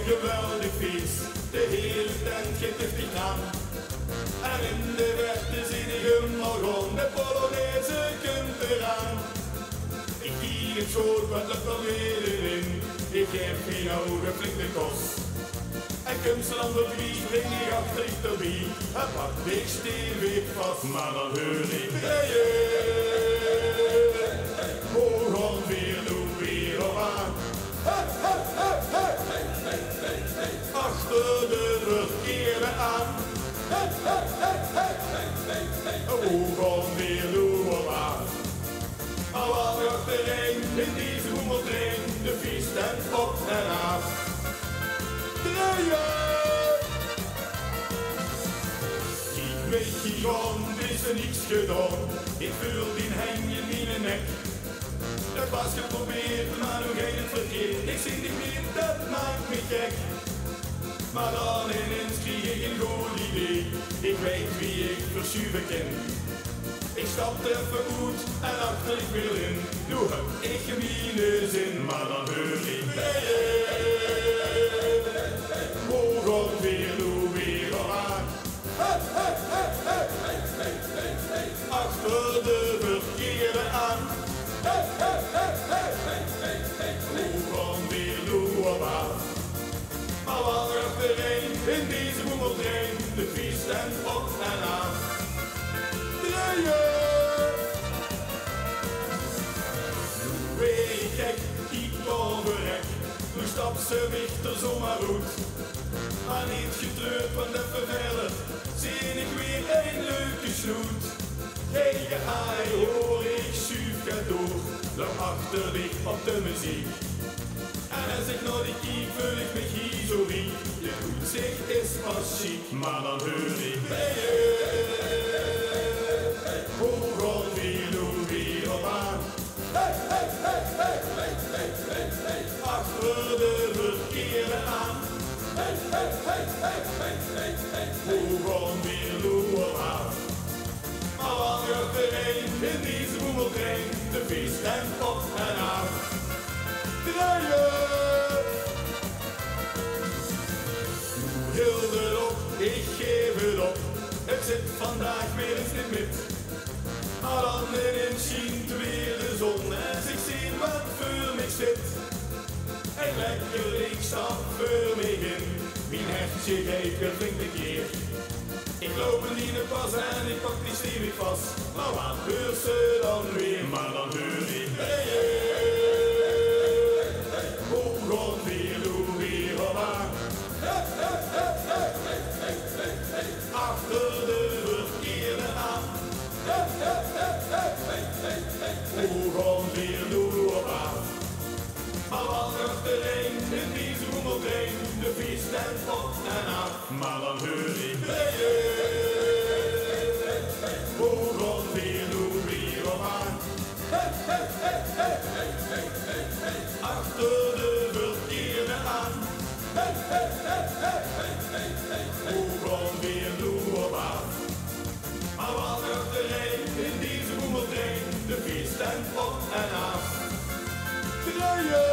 een geweldig feest, de hele tent geeft aan. En in de verte zie ik hem al rond, de Polonaise kunt eraan. Ik gier het schoot, wat lukt alweer in, ik geef geen ogen flinke kost. En kunstland op wie spring ik achter ik erbij, en pak ik stevig vast, maar dan hoor ik hoog ongeveer doe weer op aan. Achter de rug keren aan. Hoog ongeveer doe op aan. Al achtereen in deze boemeltrein, de feesttent op en af. Ik weet gewoon, is er niets gedaan. Ik voel die hang in mijn nek. Dat was geprobeerd, maar nog geen het verkeerd. Ik zie niet meer, dat maakt me gek. Maar dan ineens kreeg ik een goed idee. Ik weet wie ik verschuiven ken. Ik stapte even goed en achter ik weer in. Nu heb ik gemene zin, maar dan hoor ik hoog ongeveer, doe weer op aan. Achter de verkeerde aan. Hoog ongeveer, doe op aan. Maar wat er achtereen in deze boemeltrein, de feesttent op en aan. Weer gek, ik overrek, nu stapt ze weg er zomaar goed. Maar niet getreurd, want even verder zie ik weer een leuke snoet. Hey, ai, hoor ik suuf gaat door, lang achter dich op de muziek. En als ik naar die kiek, vul ik me hier zo riek. Je uitzicht is pas chic, maar dan hoor ik hoog ongeveer, doe weer op aan. Achter de verkeerde aan. Hoog ongeveer, doe op aan. Maar wat achtereen in deze boemeltrein, de feesttent op en af. Heel erop, ik geef het op. Het zit vandaag weer eens niet met. Maar dan ineens schijnt weer de zon en ik zie wat voor mij zit. En lekker ik stap voor mij in. Mijn hertje geeft een flinke keer. Ik loop een liene pas en ik pak die stevig vast. Maar wat gebeurt ze dan weer? Maar dan hoor ik hoog ongeveer, doe weer op aan. Achter de verkeerde aan. Hoog ongeveer, doe op aan. Maar wat achtereen in deze boemeltrein, de feesttent op en af. Maar dan hoor ik hoog ongeveer, doe weer op aan. Achter de verkeerde aan. Hoog ongeveer, doe op aan. Maar wat achtereen in deze boemeltrein, de feesttent op en af. Draaien!